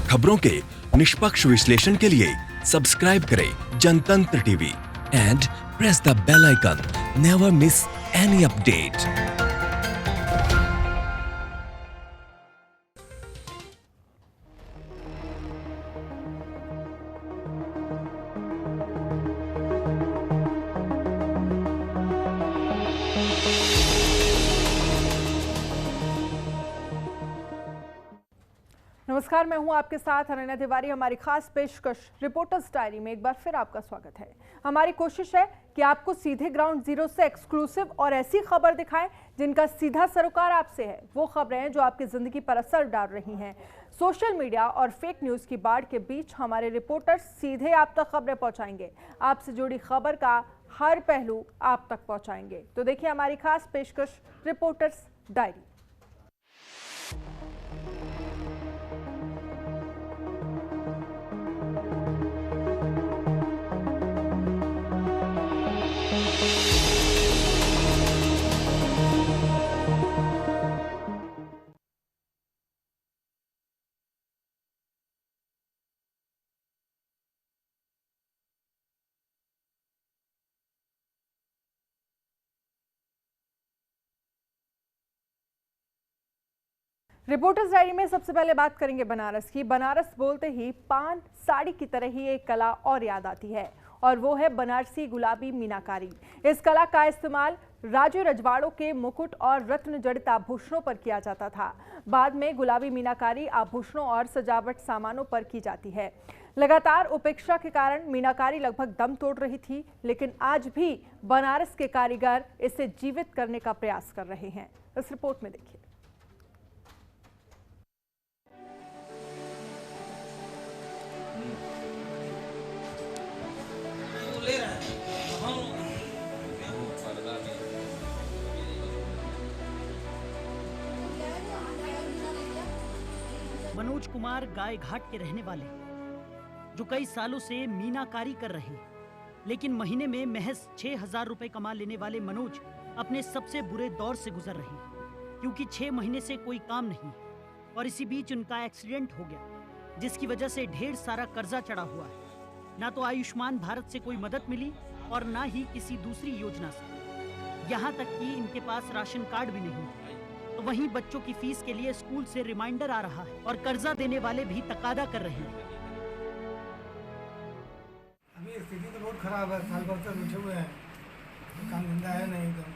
खबरों के निष्पक्ष विश्लेषण के लिए सब्सक्राइब करें Jantantra TV and press the bell icon. Never miss any update. नमस्कार, मैं हूं आपके साथ अनन्या तिवारी। हमारी खास पेशकश रिपोर्टर्स डायरी में एक बार फिर आपका स्वागत है। हमारी कोशिश है कि आपको सीधे ग्राउंड जीरो से एक्सक्लूसिव और ऐसी खबर दिखाएं जिनका सीधा सरोकार आपसे है। वो खबरें जो आपकी जिंदगी पर असर डाल रही हैं। सोशल मीडिया और फेक न्यूज की बाढ़ के बीच हमारे रिपोर्टर्स सीधे आप तक खबरें पहुंचाएंगे। आपसे जुड़ी खबर का हर पहलू आप तक पहुंचाएंगे। तो देखिए हमारी खास पेशकश रिपोर्टर्स डायरी। रिपोर्टर्स डायरी में सबसे पहले बात करेंगे बनारस की। बनारस बोलते ही पान साड़ी की तरह ही एक कला और याद आती है और वो है बनारसी गुलाबी मीनाकारी। इस कला का इस्तेमाल राजे रजवाड़ों के मुकुट और रत्न जड़ित आभूषणों पर किया जाता था। बाद में गुलाबी मीनाकारी आभूषणों और सजावट सामानों पर की जाती है। लगातार उपेक्षा के कारण मीनाकारी लगभग दम तोड़ रही थी, लेकिन आज भी बनारस के कारीगर इसे जीवित करने का प्रयास कर रहे हैं। इस रिपोर्ट में देखिए। मनोज कुमार गाय घाट के रहने वाले जो कई सालों से मीनाकारी कर रहे हैं, लेकिन महीने में महज 6,000 रुपए कमा लेने वाले मनोज अपने सबसे बुरे दौर से गुजर रहे हैं, क्योंकि 6 महीने से कोई काम नहीं और इसी बीच उनका एक्सीडेंट हो गया, जिसकी वजह से ढेर सारा कर्जा चढ़ा हुआ है। ना तो आयुष्मान भारत से कोई मदद मिली और ना ही किसी दूसरी योजना से। यहाँ तक कि इनके पास राशन कार्ड भी नहीं है। तो वहीं बच्चों की फीस के लिए स्कूल से रिमाइंडर आ रहा है और कर्जा देने वाले भी तकादा कर रहे हैं। अभी स्थिति तो बहुत खराब है, साल भर से बैठे हुए हैं, काम धंधा है नहीं। एकदम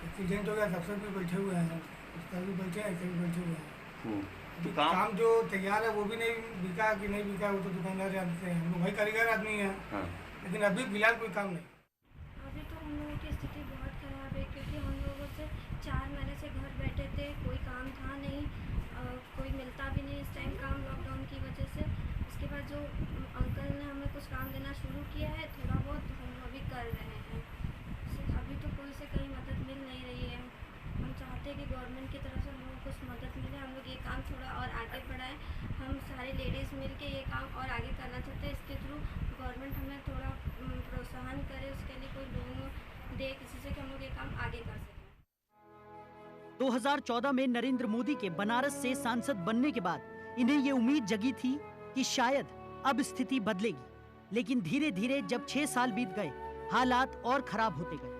एक्सीडेंट हो गया, सबसे भी बैठे हुए हैं, उसका भी बैठे हैं, ऐसे भी बैठे हुए हैं। अभी काम जो तैयार है वो भी नहीं बिका कि नहीं बिका, वो तो दुकानदार जानते हैं। हम लोग भाई कारीगर आदमी हैं, लेकिन अभी फिलहाल कोई काम नहीं। अभी तो हम लोगों की स्थिति बहुत खराब है, क्योंकि हम लोगों से 4 महीने से घर बैठे थे, कोई काम था नहीं, कोई मिलता भी नहीं इस टाइम काम, लॉकडाउन की वजह से। उसके बाद जो अंकल ने हमें कुछ काम देना शुरू किया है, थोड़ा बहुत हम अभी कर रहे हैं। अभी तो कोई से कहीं मदद मिल नहीं रही है। हम चाहते हैं कि गवर्नमेंट की तरफ से हम लोगों को कुछ मदद मिले, हम लोग ये काम थोड़ा और आगे बढ़ाएं। हम सारी लेडीज़ मिल के ये काम और आगे करना चाहते हैं। इसके थ्रू गवर्नमेंट हमें थोड़ा प्रोत्साहन करे, उसके लिए कोई लोन दे किसी से कि हम लोग ये काम आगे कर सकें। 2014 में नरेंद्र मोदी के बनारस से सांसद बनने के बाद इन्हें ये उम्मीद जगी थी कि शायद अब स्थिति बदलेगी, लेकिन धीरे धीरे जब 6 साल बीत गए, हालात और खराब होते गए।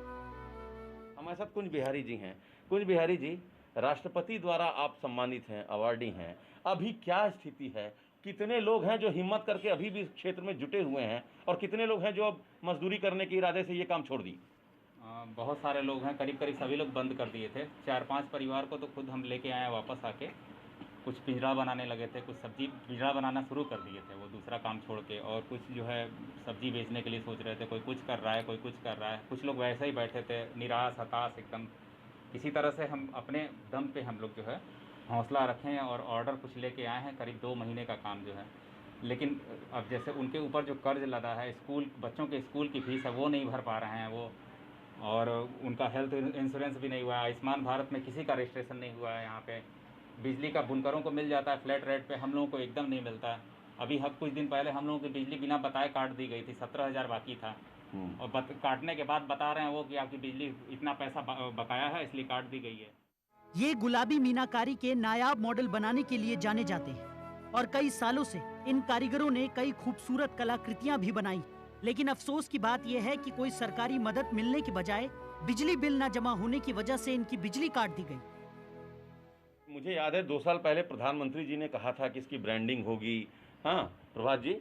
हमारे साथ कुंज बिहारी जी हैं। कुंज बिहारी जी, राष्ट्रपति द्वारा आप सम्मानित हैं, अवार्डी हैं। अभी क्या स्थिति है? कितने लोग हैं जो हिम्मत करके अभी भी इस क्षेत्र में जुटे हुए हैं और कितने लोग हैं जो अब मजदूरी करने के इरादे से ये काम छोड़ दी? बहुत सारे लोग हैं, करीब करीब सभी लोग बंद कर दिए थे। 4-5 परिवार को तो खुद हम लेके आए वापस आके। कुछ पिंजरा बनाने लगे थे, कुछ सब्जी पिंजरा बनाना शुरू कर दिए थे वो दूसरा काम छोड़ के, और कुछ जो है सब्जी बेचने के लिए सोच रहे थे। कोई कुछ कर रहा है, कोई कुछ कर रहा है। कुछ लोग वैसे ही बैठे थे, निराश हताश एकदम। इसी तरह से हम अपने दम पे हम लोग जो है हौसला रखें और ऑर्डर कुछ लेके आए हैं, करीब 2 महीने का काम जो है। लेकिन अब जैसे उनके ऊपर जो कर्ज लदा है, स्कूल बच्चों के स्कूल की फ़ीस है वो नहीं भर पा रहे हैं वो, और उनका हेल्थ इंश्योरेंस भी नहीं हुआ है। आयुष्मान भारत में किसी का रजिस्ट्रेशन नहीं हुआ है। यहाँ पे बिजली का बुनकरों को मिल जाता है फ्लैट रेट पे, हम लोगों को एकदम नहीं मिलता है। अभी कुछ दिन पहले हम लोगों की बिजली बिना बताए काट दी गई थी, 17,000 बाकी था। और काटने के बाद बता रहे हैं वो कि आपकी बिजली इतना पैसा बकाया है इसलिए काट दी गई है। ये गुलाबी मीनाकारी के नायाब मॉडल बनाने के लिए जाने जाते हैं। और कई सालों से इन कारीगरों ने कई खूबसूरत कलाकृतियां भी बनाई, लेकिन अफसोस की बात यह है कि कोई सरकारी मदद मिलने के बजाय बिजली बिल न जमा होने की वजह से इनकी बिजली काट दी गई। मुझे याद है 2 साल पहले प्रधानमंत्री जी ने कहा था कि इसकी ब्रांडिंग होगी। हाँ प्रभात जी,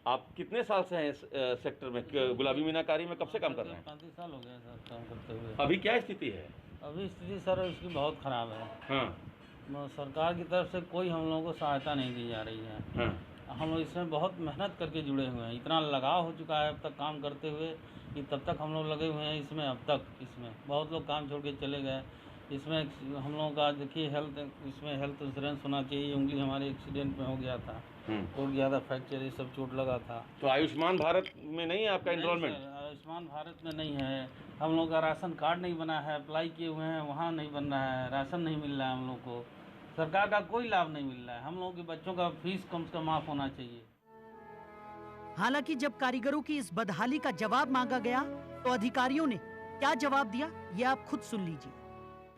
आप कितने साल से हैं इस सेक्टर में, गुलाबी मीनाकारी में कब से काम कर रहे हैं? 35 साल हो गए सर काम करते हुए। अभी क्या स्थिति है? अभी स्थिति सर इसकी बहुत ख़राब है। हाँ। सरकार की तरफ से कोई हम लोगों को सहायता नहीं दी जा रही है। हाँ। हम लोग इसमें बहुत मेहनत करके जुड़े हुए हैं, इतना लगाव हो चुका है अब तक काम करते हुए कि तब तक हम लोग लगे हुए हैं इसमें। अब तक इसमें बहुत लोग काम छोड़ के चले गए। इसमें हम लोगों का देखिए इसमें हेल्थ इंश्योरेंस होना चाहिए। उंगली हमारे एक्सीडेंट में हो गया था, टूट गया था, फ्रैक्चर ये सब चोट लगा था। तो आयुष्मान भारत में नहीं है आपका एनरोलमेंट? आयुष्मान भारत में नहीं है। हम लोग का राशन कार्ड नहीं बना है, अप्लाई किए हुए हैं, वहाँ नहीं बन रहा है, राशन नहीं मिल रहा है हम लोग को, सरकार का कोई लाभ नहीं मिल रहा है। हम लोगों के बच्चों का फीस कम से कम माफ़ होना चाहिए। हालांकि जब कारीगरों की इस बदहाली का जवाब मांगा गया तो अधिकारियों ने क्या जवाब दिया, ये आप खुद सुन लीजिए।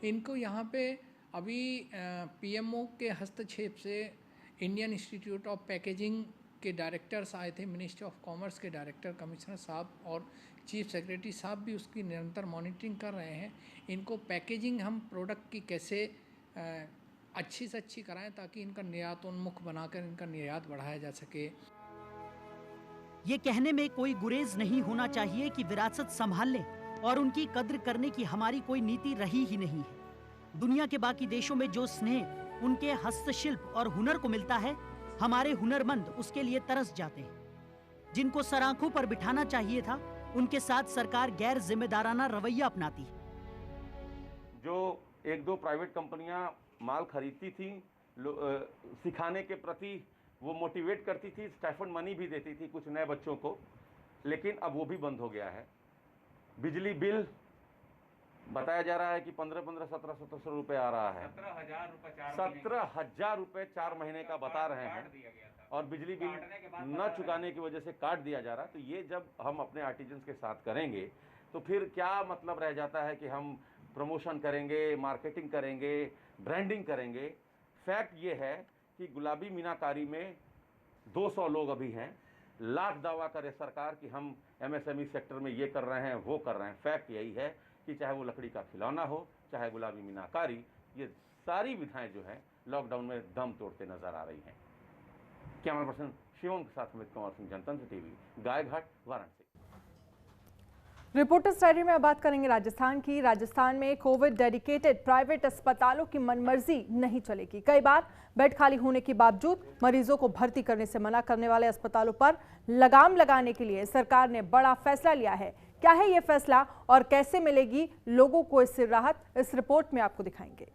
इनको यहाँ पे अभी पीएमओ के हस्तक्षेप से इंडियन इंस्टीट्यूट ऑफ पैकेजिंग के डायरेक्टर्स आए थे, मिनिस्ट्री ऑफ कॉमर्स के डायरेक्टर, कमिश्नर साहब और चीफ सेक्रेटरी साहब भी उसकी निरंतर मॉनिटरिंग कर रहे हैं। इनको पैकेजिंग हम प्रोडक्ट की कैसे अच्छी से अच्छी कराएं ताकि इनका निर्यातोन्मुख बनाकर इनका निर्यात बढ़ाया जा सके। ये कहने में कोई गुरेज नहीं होना चाहिए कि विरासत संभाल लें और उनकी कद्र करने की हमारी कोई नीति रही ही नहीं है। दुनिया के बाकी देशों में जो स्नेह उनके हस्तशिल्प और हुनर को मिलता है, हमारे हुनरमंद उसके लिए तरस जाते हैं। जिनको सराखों पर बिठाना चाहिए था, उनके साथ सरकार गैर जिम्मेदाराना रवैया अपनाती है। जो 1-2 प्राइवेट कंपनियां माल खरीदती थी, सिखाने के प्रति वो मोटिवेट करती थी, स्टाइफंड मनी भी देती थी कुछ नए बच्चों को, लेकिन अब वो भी बंद हो गया है। बिजली बिल बताया जा रहा है कि 1500-1700 रुपये आ रहा है। 17,000 रुपये 4 महीने का बता रहे हैं और बिजली बिल न चुकाने की वजह से काट दिया जा रहा है। तो ये जब हम अपने आर्टिजन्स के साथ करेंगे तो फिर क्या मतलब रह जाता है कि हम प्रमोशन करेंगे, मार्केटिंग करेंगे, ब्रांडिंग करेंगे। फैक्ट ये है कि गुलाबी मीनाकारी में 200 लोग अभी हैं। लाख दावा करे सरकार कि हम एमएसएमई सेक्टर में ये कर रहे हैं, वो कर रहे हैं। फैक्ट यही है कि चाहे वो लकड़ी का खिलौना हो, चाहे गुलाबी मीनाकारी, ये सारी विधाएं जो हैं लॉकडाउन में दम तोड़ते नजर आ रही हैं। कैमरा पर्सन शिवम के साथ अमित कुमार सिंह, जनतंत्र TV, Gaighat, Varanasi. Reporters diary में अब बात करेंगे राजस्थान की। राजस्थान में कोविड डेडिकेटेड प्राइवेट अस्पतालों की मनमर्जी नहीं चलेगी। कई बार बेड खाली होने के बावजूद मरीजों को भर्ती करने से मना करने वाले अस्पतालों पर लगाम लगाने के लिए सरकार ने बड़ा फैसला लिया है। क्या है ये फैसला और कैसे मिलेगी लोगों को इससे राहत, इस रिपोर्ट में आपको दिखाएंगे।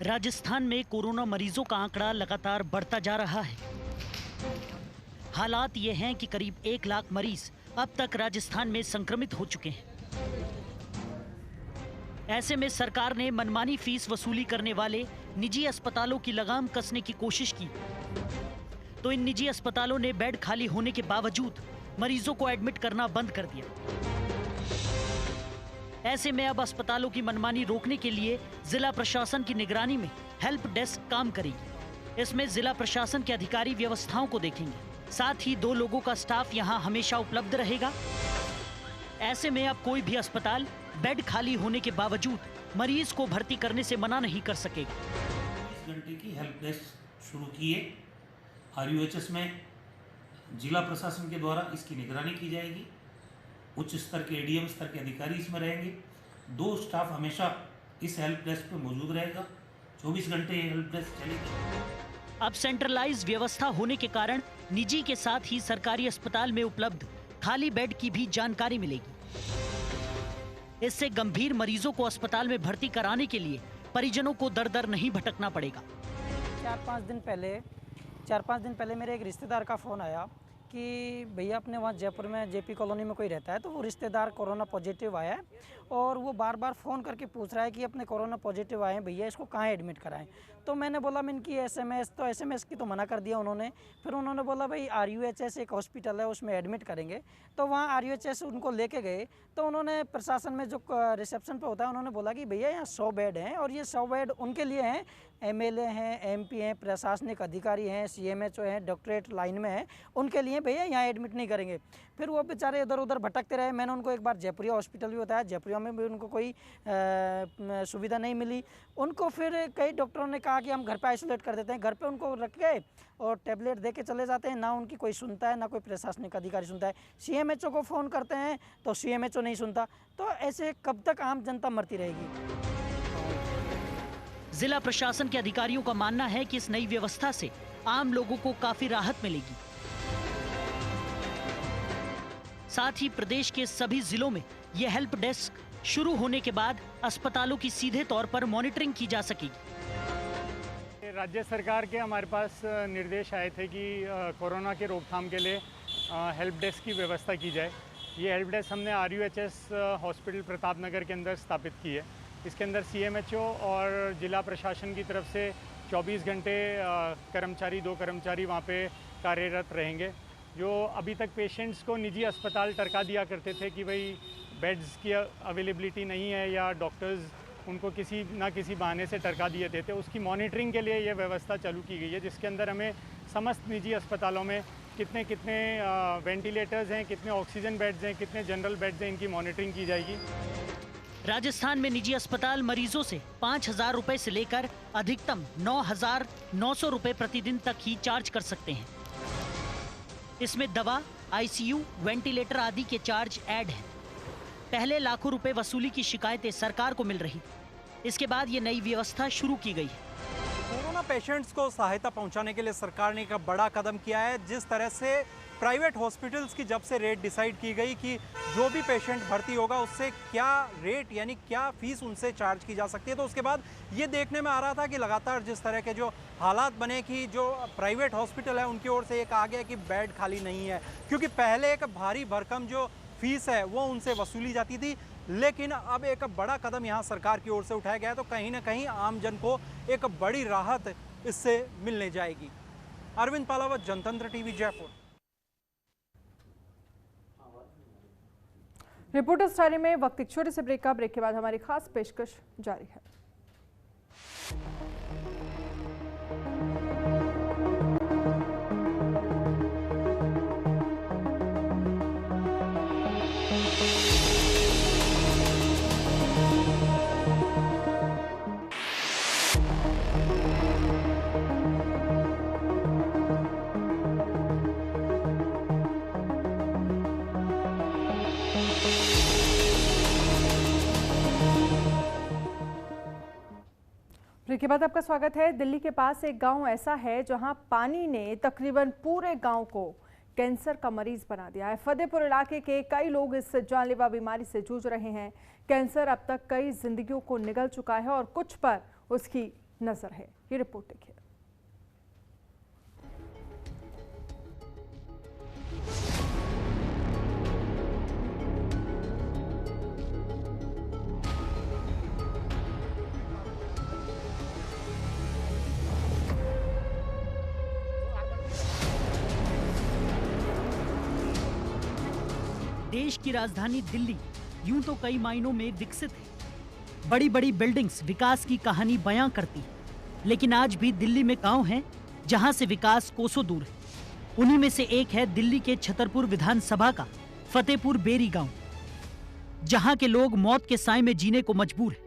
राजस्थान में कोरोना मरीजों का आंकड़ा लगातार बढ़ता जा रहा है। हालात ये हैं कि करीब 1 लाख मरीज अब तक राजस्थान में संक्रमित हो चुके हैं। ऐसे में सरकार ने मनमानी फीस वसूली करने वाले निजी अस्पतालों की लगाम कसने की कोशिश की, तो इन निजी अस्पतालों ने बेड खाली होने के बावजूद मरीजों को एडमिट करना बंद कर दिया। ऐसे में अब अस्पतालों की मनमानी रोकने के लिए जिला प्रशासन की निगरानी में हेल्प डेस्क काम करेगी। इसमें जिला प्रशासन के अधिकारी व्यवस्थाओं को देखेंगे, साथ ही 2 लोगों का स्टाफ यहां हमेशा उपलब्ध रहेगा। ऐसे में अब कोई भी अस्पताल बेड खाली होने के बावजूद मरीज को भर्ती करने से मना नहीं कर सकेगा। 24 घंटे की हेल्प डेस्क शुरू की है। RUHS में जिला प्रशासन के द्वारा इसकी निगरानी की जाएगी। उच्च स्तर के ADM स्तर के अधिकारी इसमें रहेंगे। 2 स्टाफ हमेशा इस हेल्प डेस्क पे मौजूद रहेगा। 24 घंटे हेल्प डेस्क चलेगी। अब सेंट्रलाइज व्यवस्था होने के कारण निजी के साथ ही सरकारी अस्पताल में उपलब्ध खाली बेड की भी जानकारी मिलेगी। इससे गंभीर मरीजों को अस्पताल में भर्ती कराने के लिए परिजनों को दर दर नहीं भटकना पड़ेगा। 4-5 दिन पहले मेरे एक रिश्तेदार का फ़ोन आया कि भैया अपने वहाँ जयपुर में जेपी कॉलोनी में कोई रहता है, तो वो रिश्तेदार कोरोना पॉजिटिव आया है और वो बार बार फ़ोन करके पूछ रहा है कि अपने कोरोना पॉजिटिव आए हैं भैया, इसको कहाँ एडमिट कराएं। तो मैंने बोला मैं इनकी एसएमएस की तो मना कर दिया उन्होंने। फिर उन्होंने बोला भाई RUHS एक हॉस्पिटल है, उसमें एडमिट करेंगे। तो वहाँ RUHS उनको लेके गए, तो उन्होंने प्रशासन में जो रिसेप्शन पे होता है उन्होंने बोला कि भैया यहाँ 100 बेड हैं और ये 100 बेड उनके लिए हैं, MLA हैं, MP हैं, प्रशासनिक अधिकारी हैं, CMHO हैं, डॉक्टरेट लाइन में हैं, उनके लिए भैया यहाँ एडमिट नहीं करेंगे। फिर वो बेचारे इधर उधर भटकते रहे। मैंने उनको एक बार जयपुरिया हॉस्पिटल भी बताया, जयपुरिया में भी उनको कोई सुविधा नहीं मिली। उनको फिर कई डॉक्टरों ने कहा कि हम घर पे आइसोलेट कर देते हैं, घर पे उनको रख गए और टैबलेट दे के चले जाते हैं। ना उनकी कोई सुनता है, ना कोई प्रशासनिक अधिकारी सुनता है। CMHO को फ़ोन करते हैं तो CMHO नहीं सुनता। तो ऐसे कब तक आम जनता मरती रहेगी? जिला प्रशासन के अधिकारियों का मानना है कि इस नई व्यवस्था से आम लोगों को काफी राहत मिलेगी। साथ ही प्रदेश के सभी जिलों में यह हेल्प डेस्क शुरू होने के बाद अस्पतालों की सीधे तौर पर मॉनिटरिंग की जा सकेगी। राज्य सरकार के हमारे पास निर्देश आए थे कि कोरोना के रोकथाम के लिए हेल्प डेस्क की व्यवस्था की जाए। ये हेल्प डेस्क हमने RUHS हॉस्पिटल प्रताप नगर के अंदर स्थापित की है। इसके अंदर CMHO और जिला प्रशासन की तरफ से 24 घंटे कर्मचारी, 2 कर्मचारी वहाँ पे कार्यरत रहेंगे। जो अभी तक पेशेंट्स को निजी अस्पताल टरका दिया करते थे कि भाई बेड्स की अवेलेबिलिटी नहीं है या डॉक्टर्स उनको किसी ना किसी बहाने से टरका दिए थे, उसकी मॉनिटरिंग के लिए ये व्यवस्था चालू की गई है, जिसके अंदर हमें समस्त निजी अस्पतालों में कितने वेंटिलेटर्स हैं, कितने ऑक्सीजन बेड्स हैं, कितने जनरल बेड्स हैं, इनकी मॉनिटरिंग की जाएगी। राजस्थान में निजी अस्पताल मरीजों से 5,000 रुपए से लेकर अधिकतम 9,900 रुपए प्रतिदिन तक ही चार्ज कर सकते हैं। इसमें दवा, ICU, वेंटिलेटर आदि के चार्ज ऐड हैं। पहले लाखों रुपए वसूली की शिकायतें सरकार को मिल रही, इसके बाद ये नई व्यवस्था शुरू की गई है। कोरोना पेशेंट्स को सहायता पहुंचाने के लिए सरकार ने एक बड़ा कदम किया है। जिस तरह से प्राइवेट हॉस्पिटल्स की जब से रेट डिसाइड की गई कि जो भी पेशेंट भर्ती होगा उससे क्या रेट यानी क्या फीस उनसे चार्ज की जा सकती है, तो उसके बाद ये देखने में आ रहा था कि लगातार जिस तरह के जो हालात बने कि जो प्राइवेट हॉस्पिटल है उनकी ओर से ये कहा गया कि बेड खाली नहीं है, क्योंकि पहले एक भारी भरकम जो फीस है वो उनसे वसूली जाती थी। लेकिन अब एक बड़ा कदम यहाँ सरकार की ओर से उठाया गया है, तो कहीं ना कहीं आम जन को एक बड़ी राहत इससे मिलने जाएगी। अरविंद पालावत, जनतंत्र टीवी, जयपुर। रिपोर्टर्स डायरी में वक्त एक छोटे से ब्रेक का। ब्रेक के बाद हमारी खास पेशकश जारी है। ब्रेक के बाद आपका स्वागत है। दिल्ली के पास एक गांव ऐसा है जहां पानी ने तकरीबन पूरे गांव को कैंसर का मरीज बना दिया है। फतेहपुर इलाके के कई लोग इस जानलेवा बीमारी से जूझ रहे हैं। कैंसर अब तक कई जिंदगियों को निगल चुका है और कुछ पर उसकी नजर है। ये रिपोर्ट देखिए। देश की राजधानी दिल्ली यूं तो कई मायनों में विकसित है। बड़ी बड़ी बिल्डिंग्स विकास की कहानी बयां करती है, लेकिन आज भी दिल्ली में गांव हैं जहां से विकास कोसों दूर है। उन्हीं में से एक है दिल्ली के छतरपुर विधानसभा का फतेहपुर बेरी गांव, जहां के लोग मौत के साए में जीने को मजबूर हैं।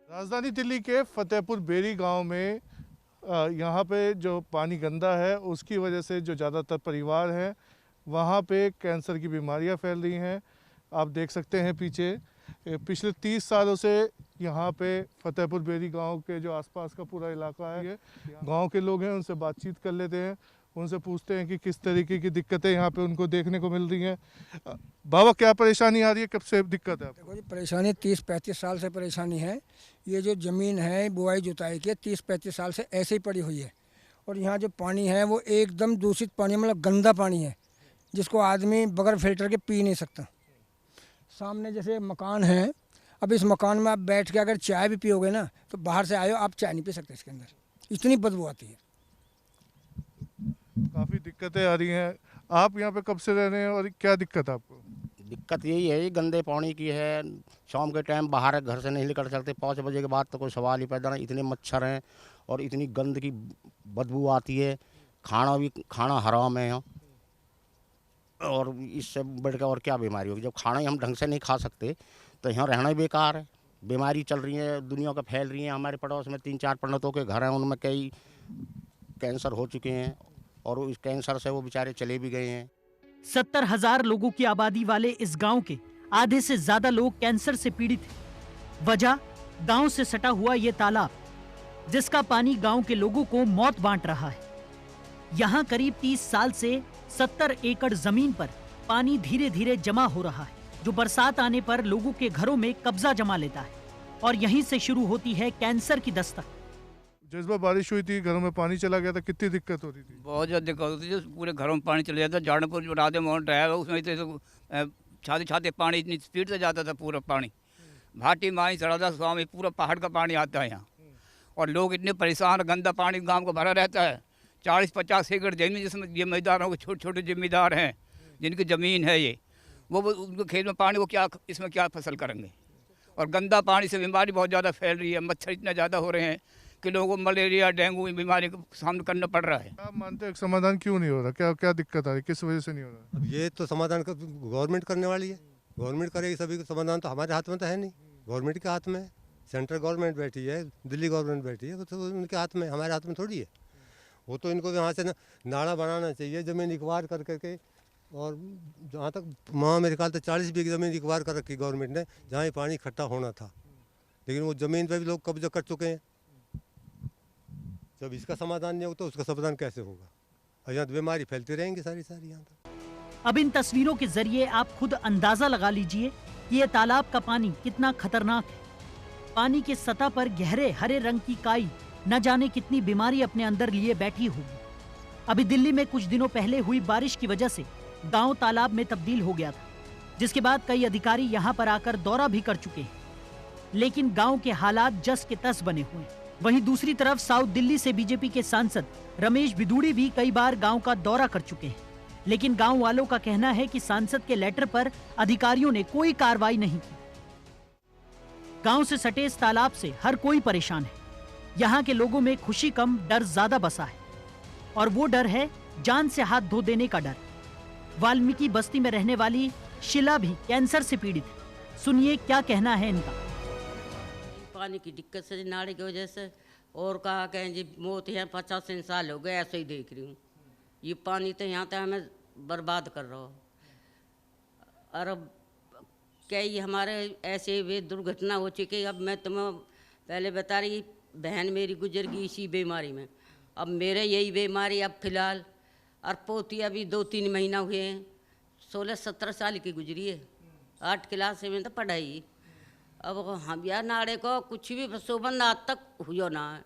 राजधानी दिल्ली के फतेहपुर बेरी गांव में यहाँ पे जो पानी गंदा है उसकी वजह से जो ज़्यादातर परिवार हैं वहाँ पे कैंसर की बीमारियाँ फैल रही हैं। आप देख सकते हैं पीछे पिछले 30 सालों से यहाँ पे फतेहपुर बेरी गांव के जो आसपास का पूरा इलाका है, गांव के लोग हैं उनसे बातचीत कर लेते हैं, उनसे पूछते हैं कि किस तरीके की दिक्कतें यहाँ पे उनको देखने को मिल रही हैं। बाबा क्या परेशानी आ रही है, कब से दिक्कत है? देखो जी, परेशानी 30-35 साल से परेशानी है। ये जो ज़मीन है बुआई जुताई की 30-35 साल से ऐसे ही पड़ी हुई है और यहाँ जो पानी है वो एकदम दूषित पानी, मतलब गंदा पानी है, जिसको आदमी बगैर फिल्टर के पी नहीं सकता। सामने जैसे मकान है, अब इस मकान में आप बैठ के अगर चाय भी पियोगे ना तो बाहर से आए हो आप चाय नहीं पी सकते इसके अंदर, इतनी बदबू आती है। काफ़ी दिक्कतें आ रही हैं। आप यहाँ पे कब से रह रहे हैं और क्या दिक्कत है आपको? दिक्कत यही है, गंदे पानी की है। शाम के टाइम बाहर घर से नहीं निकल सकते, 5 बजे के बाद तो कोई सवाल ही पैदा नहीं। इतने मच्छर हैं और इतनी गंद की बदबू आती है। खाना हराम है यहाँ, और इससे बढ़कर और क्या बीमारी होगी? जब खाना ही हम ढंग से नहीं खा सकते तो यहाँ रहना ही बेकार है। बीमारी चल रही है, दुनिया का फैल रही है। हमारे पड़ोस में 3-4 पंडितों के घर हैं, उनमें कई कैंसर हो चुके हैं और उस कैंसर से वो बेचारे चले भी गए हैं। 70,000 लोगों की आबादी वाले इस गांव के आधे से ज्यादा लोग कैंसर से पीड़ित हैं। वजह गांव से सटा हुआ ये तालाब, जिसका पानी गांव के लोगों को मौत बांट रहा है। यहाँ करीब 30 साल से 70 एकड़ जमीन पर पानी धीरे धीरे जमा हो रहा है, जो बरसात आने पर लोगों के घरों में कब्जा जमा लेता है और यहीं से शुरू होती है कैंसर की दस्तक। जिस बार बारिश हुई थी, घरों में पानी चला गया था, कितनी दिक्कत होती थी? बहुत ज़्यादा दिक्कत होती थी, पूरे घरों में पानी चले जाता। जाड़पुर जो राधे मोहन ड्राइव है उसमें तो छाते पानी इतनी स्पीड से जाता था, पूरा पानी भाटी माई चढ़ाता स्वामी, पूरा पहाड़ का पानी आता है यहाँ। और लोग इतने परेशान, गंदा पानी गाँव को भरा रहता है। 40-50 एकड़ जमीन, जिसमें जिम्मेदारों के छोटे छोटे जिम्मेदार हैं जिनकी ज़मीन है ये, वो उनके खेत में पानी, वो क्या इसमें क्या फसल करेंगे? और गंदा पानी से बीमारी बहुत ज़्यादा फैल रही है। मच्छर इतने ज़्यादा हो रहे हैं कि लोगों को मलेरिया, डेंगू बीमारी का सामना करना पड़ रहा है। आप मानते हैं समाधान क्यों नहीं हो रहा? क्या दिक्कत आ रही है, किस वजह से नहीं हो रहा? अब ये तो समाधान गवर्नमेंट करने वाली है, गवर्नमेंट करेगी सभी को। समाधान तो हमारे हाथ में तो है नहीं, गवर्नमेंट के हाथ में है। सेंट्रल गवर्नमेंट बैठी है, दिल्ली गवर्नमेंट बैठी है, वो तो उनके हाथ में, हमारे हाथ में थोड़ी है। वो तो इनको यहाँ से नाला बनाना चाहिए, ज़मीन इकबार कर करके। और जहाँ तक मेरे ख्याल से 40 बीघे ज़मीन इकबार कर रखी गवर्नमेंट ने, जहाँ ये पानी इकट्ठा होना था, लेकिन वो ज़मीन पर भी लोग कब्जा कर चुके हैं। जब इसका समाधान नहीं होगा तो उसका समाधान कैसे होगा? और यहाँ तो बीमारी फैलती रहेंगी सारी यहाँ तक। अब इन तस्वीरों के जरिए आप खुद अंदाजा लगा लीजिए कि ये तालाब का पानी कितना खतरनाक है। पानी के सतह पर गहरे हरे रंग की काई न जाने कितनी बीमारी अपने अंदर लिए बैठी होगी। अभी दिल्ली में कुछ दिनों पहले हुई बारिश की वजह से गांव तालाब में तब्दील हो गया था, जिसके बाद कई अधिकारी यहां पर आकर दौरा भी कर चुके हैं, लेकिन गांव के हालात जस के तस बने हुए हैं। वहीं दूसरी तरफ साउथ दिल्ली से बीजेपी के सांसद रमेश बिदूड़ी भी कई बार गांव का दौरा कर चुके हैं, लेकिन गांव वालों का कहना है कि सांसद के लेटर पर अधिकारियों ने कोई कार्रवाई नहीं की। गांव से सटे इस तालाब से हर कोई परेशान है। यहाँ के लोगों में खुशी कम, डर ज्यादा बसा है, और वो डर है जान से हाथ धो देने का डर। वाल्मीकि बस्ती में रहने वाली शिला भी कैंसर से पीड़ित है। सुनिए क्या कहना है इनका। पानी की दिक्कत से, नाले की वजह से, और कहा कहें जी मौत है। 50 साल हो गए ऐसे ही देख रही हूँ। ये पानी तो यहाँ तक हमें बर्बाद कर रहा हो। और अब कई हमारे ऐसे वे दुर्घटना हो चुकी। अब मैं तुम्हें पहले बता रही, बहन मेरी गुजर गई इसी बीमारी में। अब मेरे यही बीमारी अब फिलहाल, और पोती अभी 2-3 महीना हुए हैं। 16-17 साल की गुजरी है, 8 क्लास में तो पढ़ाई। अब हम यार नाड़े को कुछ भी शोभन आज तक हुआ ना है।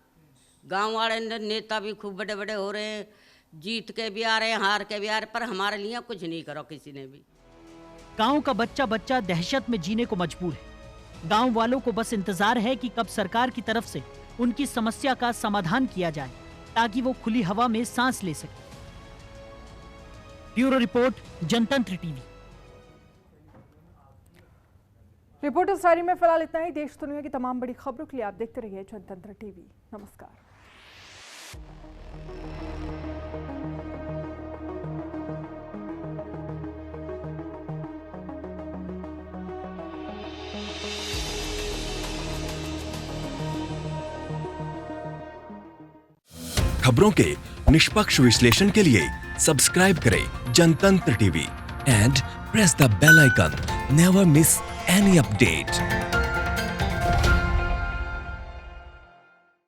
गांव वाले नेता भी खूब बड़े बड़े हो रहे हैं, जीत के भी आ रहे हैं, हार के भी आ रहे हैं, पर हमारे लिए कुछ नहीं करो किसी ने भी। गांव का बच्चा बच्चा दहशत में जीने को मजबूर है। गांव वालों को बस इंतजार है कि कब सरकार की तरफ से उनकी समस्या का समाधान किया जाए, ताकि वो खुली हवा में सांस ले सके। ब्यूरो रिपोर्ट, जनतंत्र टीवी। रिपोर्टर स्टारी में फिलहाल इतना ही। देश दुनिया की तमाम बड़ी खबरों के लिए आप देखते रहिए जनतंत्र टीवी। नमस्कार। खबरों के निष्पक्ष विश्लेषण के लिए सब्सक्राइब करें Jantantra TV and press the bell icon. Never miss any update.